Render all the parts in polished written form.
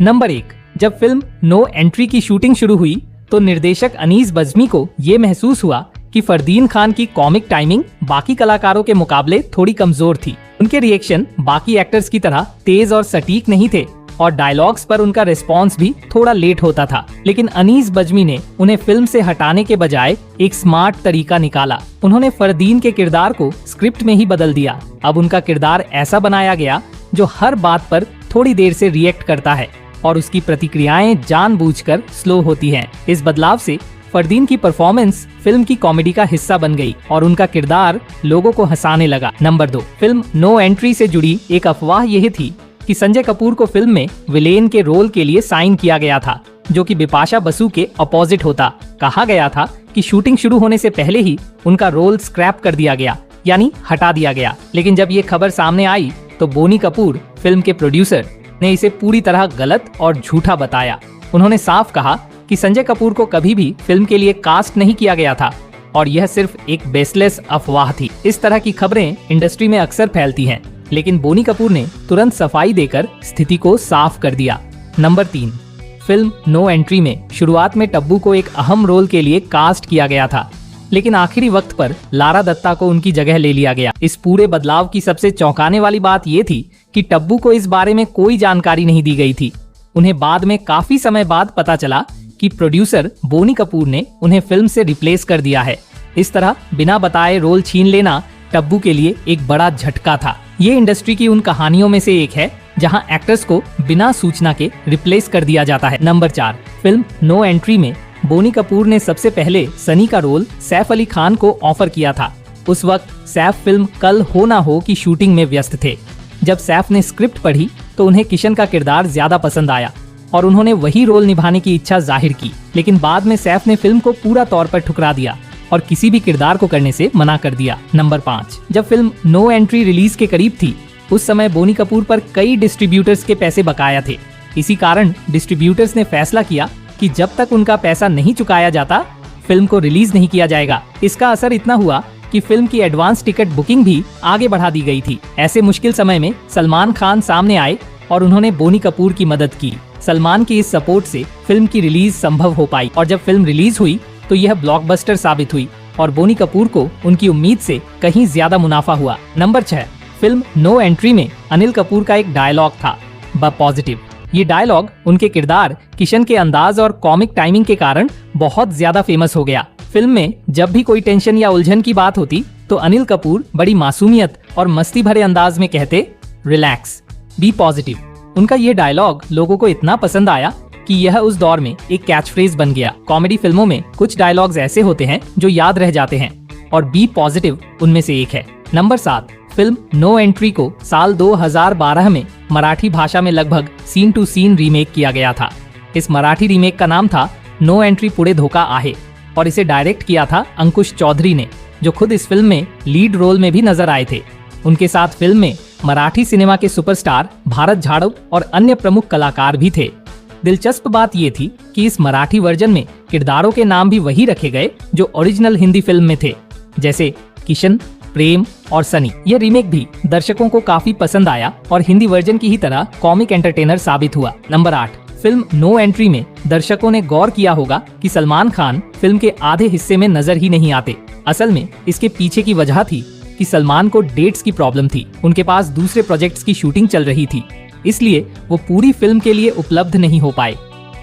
Number 1, जब film no entry की shooting शुरू हुई तो निर्देशक अनीस बज्मी को ये महसूस हुआ कि फरदीन खान की कॉमिक टाइमिंग बाकी कलाकारों के मुकाबले थोड़ी कमजोर थी। उनके रिएक्शन बाकी एक्टर्स की तरह तेज और सटीक नहीं थे और डायलॉग्स पर उनका रिस्पॉन्स भी थोड़ा लेट होता था। लेकिन अनीस बज्मी ने उन्हें फिल्म से हटाने के बजाय एक स्मार्ट तरीका निकाला। उन्होंने फरदीन के किरदार को स्क्रिप्ट में ही बदल दिया। अब उनका किरदार ऐसा बनाया गया जो हर बात पर थोड़ी देर से रिएक्ट करता है और उसकी प्रतिक्रियाएं जानबूझकर स्लो होती हैं। इस बदलाव से फरदीन की परफॉर्मेंस फिल्म की कॉमेडी का हिस्सा बन गई और उनका किरदार लोगों को हंसाने लगा। नंबर 2, फिल्म नो एंट्री से जुड़ी एक अफवाह यह थी कि संजय कपूर को फिल्म में विलेन के रोल के लिए साइन किया गया था, जो कि बिपाशा बसु के अपोजिट होता। कहा गया था कि शूटिंग शुरू होने से पहले ही उनका रोल स्क्रैप कर दिया गया, यानी हटा दिया गया। लेकिन जब ये खबर सामने आई तो बोनी कपूर, फिल्म के प्रोड्यूसर, ने इसे पूरी तरह गलत और झूठा बताया। उन्होंने साफ कहा कि संजय कपूर को कभी भी फिल्म के लिए कास्ट नहीं किया गया था और यह सिर्फ एक बेसलेस अफवाह थी। इस तरह की खबरें इंडस्ट्री में अक्सर फैलती हैं, लेकिन बोनी कपूर ने तुरंत सफाई देकर स्थिति को साफ कर दिया। नंबर 3, फिल्म नो एंट्री में शुरुआत में टब्बू को एक अहम रोल के लिए कास्ट किया गया था, लेकिन आखिरी वक्त पर लारा दत्ता को उनकी जगह ले लिया गया। इस पूरे बदलाव की सबसे चौंकाने वाली बात ये थी कि टब्बू को इस बारे में कोई जानकारी नहीं दी गई थी। उन्हें बाद में काफी समय बाद पता चला कि प्रोड्यूसर बोनी कपूर ने उन्हें फिल्म से रिप्लेस कर दिया है। इस तरह बिना बताए रोल छीन लेना टब्बू के लिए एक बड़ा झटका था। ये इंडस्ट्री की उन कहानियों में से एक है जहां एक्टर्स को बिना सूचना के रिप्लेस कर दिया जाता है। नंबर 4, फिल्म नो एंट्री में बोनी कपूर ने सबसे पहले सनी का रोल सैफ अली खान को ऑफर किया था। उस वक्त सैफ फिल्म कल हो ना हो की शूटिंग में व्यस्त थे। जब सैफ ने स्क्रिप्ट पढ़ी तो उन्हें किशन का किरदार ज्यादा पसंद आया और उन्होंने वही रोल निभाने की इच्छा जाहिर की। लेकिन बाद में सैफ ने फिल्म को पूरा तौर पर ठुकरा दिया और किसी भी किरदार को करने से मना कर दिया। नंबर 5, जब फिल्म नो एंट्री रिलीज के करीब थी उस समय बोनी कपूर पर कई डिस्ट्रीब्यूटर्स के पैसे बकाया थे। इसी कारण डिस्ट्रीब्यूटर्स ने फैसला किया कि जब तक उनका पैसा नहीं चुकाया जाता फिल्म को रिलीज नहीं किया जाएगा। इसका असर इतना हुआ कि फिल्म की एडवांस टिकट बुकिंग भी आगे बढ़ा दी गई थी। ऐसे मुश्किल समय में सलमान खान सामने आए और उन्होंने बोनी कपूर की मदद की। सलमान की इस सपोर्ट से फिल्म की रिलीज संभव हो पाई और जब फिल्म रिलीज हुई तो यह ब्लॉकबस्टर साबित हुई और बोनी कपूर को उनकी उम्मीद से कहीं ज्यादा मुनाफा हुआ। नंबर 6, फिल्म नो एंट्री में अनिल कपूर का एक डायलॉग था, ब पॉजिटिव। ये डायलॉग उनके किरदार किशन के अंदाज और कॉमिक टाइमिंग के कारण बहुत ज्यादा फेमस हो गया। फिल्म में जब भी कोई टेंशन या उलझन की बात होती तो अनिल कपूर बड़ी मासूमियत और मस्ती भरे अंदाज में कहते, रिलैक्स, बी पॉजिटिव। उनका ये डायलॉग लोगों को इतना पसंद आया कि यह उस दौर में एक कैच फ्रेज बन गया। कॉमेडी फिल्मों में कुछ डायलॉग्स ऐसे होते हैं जो याद रह जाते हैं और बी पॉजिटिव उनमें से एक है। नंबर 7, फिल्म नो एंट्री को साल 2012 में मराठी भाषा में लगभग सीन टू सीन रीमेक किया गया था। इस मराठी रीमेक का नाम था नो एंट्री पुढे धोखा आहे और इसे डायरेक्ट किया था अंकुश चौधरी ने, जो खुद इस फिल्म में लीड रोल में भी नजर आए थे। उनके साथ फिल्म में मराठी सिनेमा के सुपरस्टार भारत झाड़व और अन्य प्रमुख कलाकार भी थे। दिलचस्प बात ये थी कि इस मराठी वर्जन में किरदारों के नाम भी वही रखे गए जो ओरिजिनल हिंदी फिल्म में थे, जैसे किशन, प्रेम और सनी। यह रीमेक भी दर्शकों को काफी पसंद आया और हिंदी वर्जन की ही तरह कॉमिक एंटरटेनर साबित हुआ। नंबर 8, फिल्म नो एंट्री में दर्शकों ने गौर किया होगा कि सलमान खान फिल्म के आधे हिस्से में नजर ही नहीं आते। असल में इसके पीछे की वजह थी कि सलमान को डेट्स की प्रॉब्लम थी। उनके पास दूसरे प्रोजेक्ट्स की शूटिंग चल रही थी, इसलिए वो पूरी फिल्म के लिए उपलब्ध नहीं हो पाए।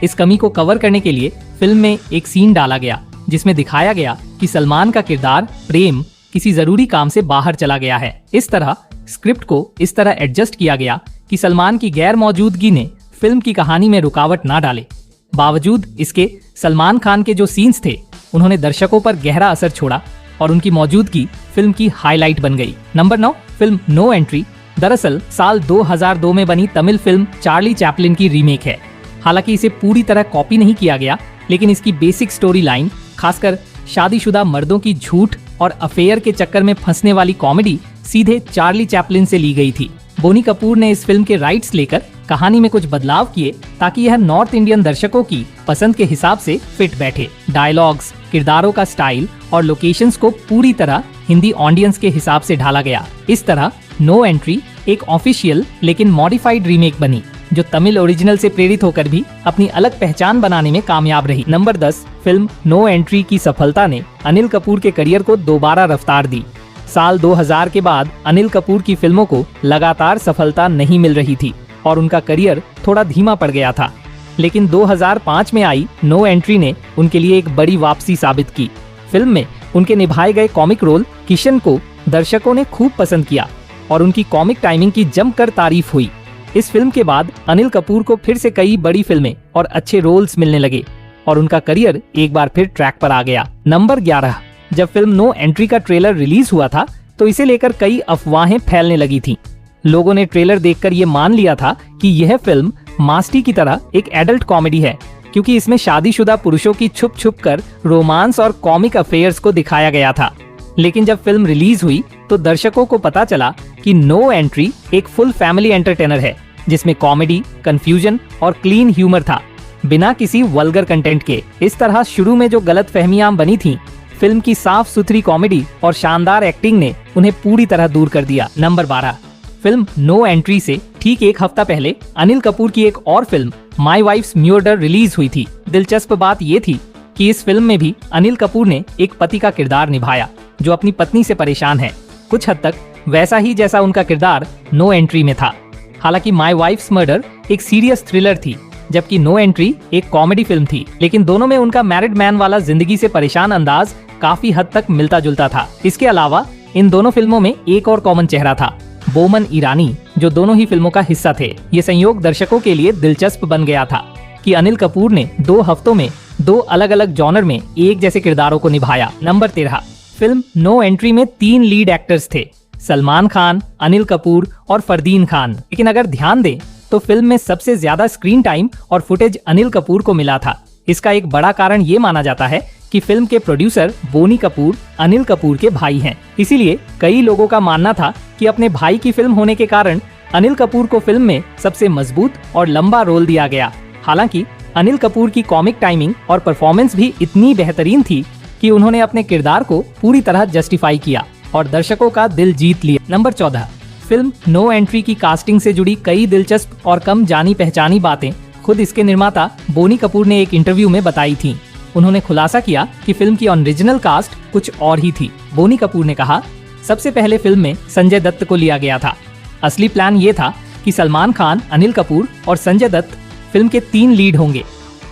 इस कमी को कवर करने के लिए फिल्म में एक सीन डाला गया जिसमें दिखाया गया कि सलमान का किरदार प्रेम किसी जरूरी काम से बाहर चला गया है। इस तरह स्क्रिप्ट को इस तरह एडजस्ट किया गया कि सलमान की गैर मौजूदगी ने फिल्म की कहानी में रुकावट ना डाले। बावजूद इसके सलमान खान के जो सीन्स थे उन्होंने दर्शकों पर गहरा असर छोड़ा और उनकी मौजूदगी फिल्म की हाईलाइट बन गई। नंबर 9, फिल्म नो एंट्री दरअसल साल 2002 में बनी तमिल फिल्म चार्ली चैपलिन की रीमेक है। हालांकि इसे पूरी तरह कॉपी नहीं किया गया, लेकिन इसकी बेसिक स्टोरी लाइन, खासकर शादीशुदा मर्दों की झूठ और अफेयर के चक्कर में फंसने वाली कॉमेडी सीधे चार्ली चैपलिन से ली गई थी। बोनी कपूर ने इस फिल्म के राइट्स लेकर कहानी में कुछ बदलाव किए ताकि यह नॉर्थ इंडियन दर्शकों की पसंद के हिसाब से फिट बैठे। डायलॉग्स, किरदारों का स्टाइल और लोकेशंस को पूरी तरह हिंदी ऑडियंस के हिसाब से ढाला गया। इस तरह नो एंट्री एक ऑफिशियल लेकिन मॉडिफाइड रीमेक बनी। जो तमिल ओरिजिनल से प्रेरित होकर भी अपनी अलग पहचान बनाने में कामयाब रही। नंबर 10, फिल्म नो एंट्री की सफलता ने अनिल कपूर के करियर को दोबारा रफ्तार दी। साल 2000 के बाद अनिल कपूर की फिल्मों को लगातार सफलता नहीं मिल रही थी और उनका करियर थोड़ा धीमा पड़ गया था, लेकिन 2005 में आई नो एंट्री ने उनके लिए एक बड़ी वापसी साबित की। फिल्म में उनके निभाए गए कॉमिक रोल किशन को दर्शकों ने खूब पसंद किया और उनकी कॉमिक टाइमिंग की जमकर तारीफ हुई। इस फिल्म के बाद अनिल कपूर को फिर से कई बड़ी फिल्में और अच्छे रोल्स मिलने लगे और उनका करियर एक बार फिर ट्रैक पर आ गया। नंबर 11, जब फिल्म नो एंट्री का ट्रेलर रिलीज हुआ था तो इसे लेकर कई अफवाहें फैलने लगी थी। लोगों ने ट्रेलर देखकर ये मान लिया था कि यह फिल्म मास्टी की तरह एक एडल्ट कॉमेडी है, क्योंकि इसमें शादीशुदा पुरुषों की छुप छुप कर रोमांस और कॉमिक अफेयर्स को दिखाया गया था। लेकिन जब फिल्म रिलीज हुई तो दर्शकों को पता चला कि नो एंट्री एक फुल फैमिली एंटरटेनर है, जिसमें कॉमेडी, कंफ्यूजन और क्लीन ह्यूमर था, बिना किसी वल्गर कंटेंट के। इस तरह शुरू में जो गलतफहमियां बनी थीं, फिल्म की साफ सुथरी कॉमेडी और शानदार एक्टिंग ने उन्हें पूरी तरह दूर कर दिया। नंबर 12, फिल्म नो एंट्री से ठीक एक हफ्ता पहले अनिल कपूर की एक और film my wife's murder release हुई थी। दिलचस्प बात ये थी कि इस फिल्म में भी अनिल कपूर ने एक पति का किरदार निभाया जो अपनी पत्नी से परेशान है, कुछ हद तक वैसा ही जैसा उनका किरदार नो एंट्री में था। हालांकि माई वाइफ्स मर्डर एक सीरियस थ्रिलर थी, जबकि नो एंट्री एक कॉमेडी फिल्म थी, लेकिन दोनों में उनका मैरिड मैन वाला जिंदगी से परेशान अंदाज काफी हद तक मिलता जुलता था। इसके अलावा इन दोनों फिल्मों में एक और कॉमन चेहरा था, बोमन ईरानी, जो दोनों ही फिल्मों का हिस्सा थे। ये संयोग दर्शकों के लिए दिलचस्प बन गया था कि अनिल कपूर ने 2 हफ्तों में 2 अलग अलग जॉनर में एक जैसे किरदारों को निभाया। नंबर 13, फिल्म नो एंट्री में 3 लीड एक्टर्स थे, सलमान खान, अनिल कपूर और फरदीन खान। लेकिन अगर ध्यान दें तो फिल्म में सबसे ज्यादा स्क्रीन टाइम और फुटेज अनिल कपूर को मिला था। इसका एक बड़ा कारण ये माना जाता है कि फिल्म के प्रोड्यूसर बोनी कपूर अनिल कपूर के भाई हैं। इसीलिए कई लोगों का मानना था कि अपने भाई की फिल्म होने के कारण अनिल कपूर को फिल्म में सबसे मजबूत और लंबा रोल दिया गया। हालांकि अनिल कपूर की कॉमिक टाइमिंग और परफॉर्मेंस भी इतनी बेहतरीन थी कि उन्होंने अपने किरदार को पूरी तरह जस्टिफाई किया और दर्शकों का दिल जीत लिया। नंबर 14, फिल्म नो एंट्री की कास्टिंग से जुड़ी कई दिलचस्प और कम जानी पहचानी बातें खुद इसके निर्माता बोनी कपूर ने एक इंटरव्यू में बताई थी। उन्होंने खुलासा किया कि फिल्म की ओरिजिनल कास्ट कुछ और ही थी। बोनी कपूर ने कहा, सबसे पहले फिल्म में संजय दत्त को लिया गया था। असली प्लान ये था कि सलमान खान, अनिल कपूर और संजय दत्त फिल्म के 3 लीड होंगे,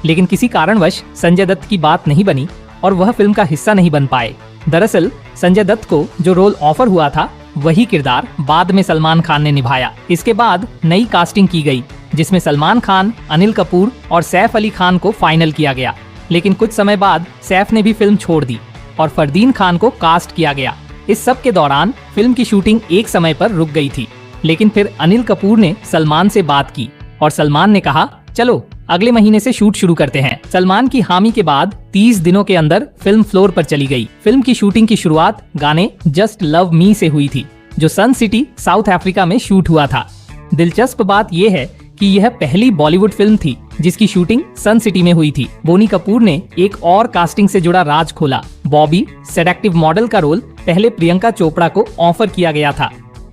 लेकिन किसी कारणवश संजय दत्त की बात नहीं बनी और वह फिल्म का हिस्सा नहीं बन पाए। दरअसल संजय दत्त को जो रोल ऑफर हुआ था वही किरदार बाद में सलमान खान ने निभाया। इसके बाद नई कास्टिंग की गई, जिसमें सलमान खान, अनिल कपूर और सैफ अली खान को फाइनल किया गया। लेकिन कुछ समय बाद सैफ ने भी फिल्म छोड़ दी और फरदीन खान को कास्ट किया गया। इस सब के दौरान फिल्म की शूटिंग एक समय पर रुक गई थी, लेकिन फिर अनिल कपूर ने सलमान से बात की और सलमान ने कहा, चलो अगले महीने से शूट शुरू करते हैं। सलमान की हामी के बाद 30 दिनों के अंदर फिल्म फ्लोर पर चली गई। फिल्म की शूटिंग की शुरुआत गाने जस्ट लव मी से हुई थी, जो सन सिटी, साउथ अफ्रीका में शूट हुआ था। दिलचस्प बात यह है कि यह पहली बॉलीवुड फिल्म थी जिसकी शूटिंग सन सिटी में हुई थी। बोनी कपूर ने एक और कास्टिंग से जुड़ा राज खोला। बॉबी, सेडेक्टिव मॉडल का रोल पहले प्रियंका चोपड़ा को ऑफर किया गया था।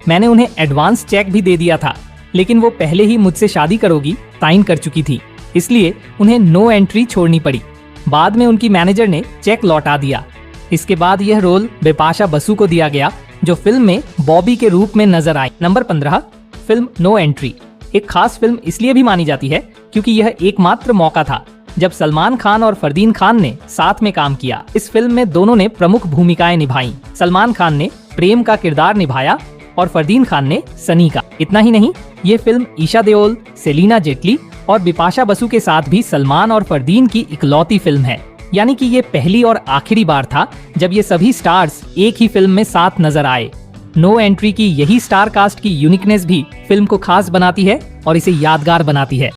मैंने उन्हें एडवांस चेक भी दे दिया था, लेकिन वो पहले ही मुझसे शादी करोगी साइन कर चुकी थी, इसलिए उन्हें नो एंट्री छोड़नी पड़ी। बाद में उनकी मैनेजर ने चेक लौटा दिया। इसके बाद यह रोल बिपाशा बसु को दिया गया, जो फिल्म में बॉबी के रूप में नजर आई। नंबर 15, फिल्म नो एंट्री एक खास फिल्म इसलिए भी मानी जाती है क्योंकि यह एकमात्र मौका था जब सलमान खान और फरदीन खान ने साथ में काम किया। इस फिल्म में दोनों ने प्रमुख भूमिकाएं निभाई। सलमान खान ने प्रेम का किरदार निभाया और फरदीन खान ने सनी का। इतना ही नहीं, ये फिल्म ईशा देओल, सेलिना जेटली और बिपाशा बसु के साथ भी सलमान और फरदीन की इकलौती फिल्म है। यानी कि ये पहली और आखिरी बार था जब ये सभी स्टार्स एक ही फिल्म में साथ नजर आए। नो एंट्री की यही स्टार कास्ट की यूनिकनेस भी फिल्म को खास बनाती है और इसे यादगार बनाती है।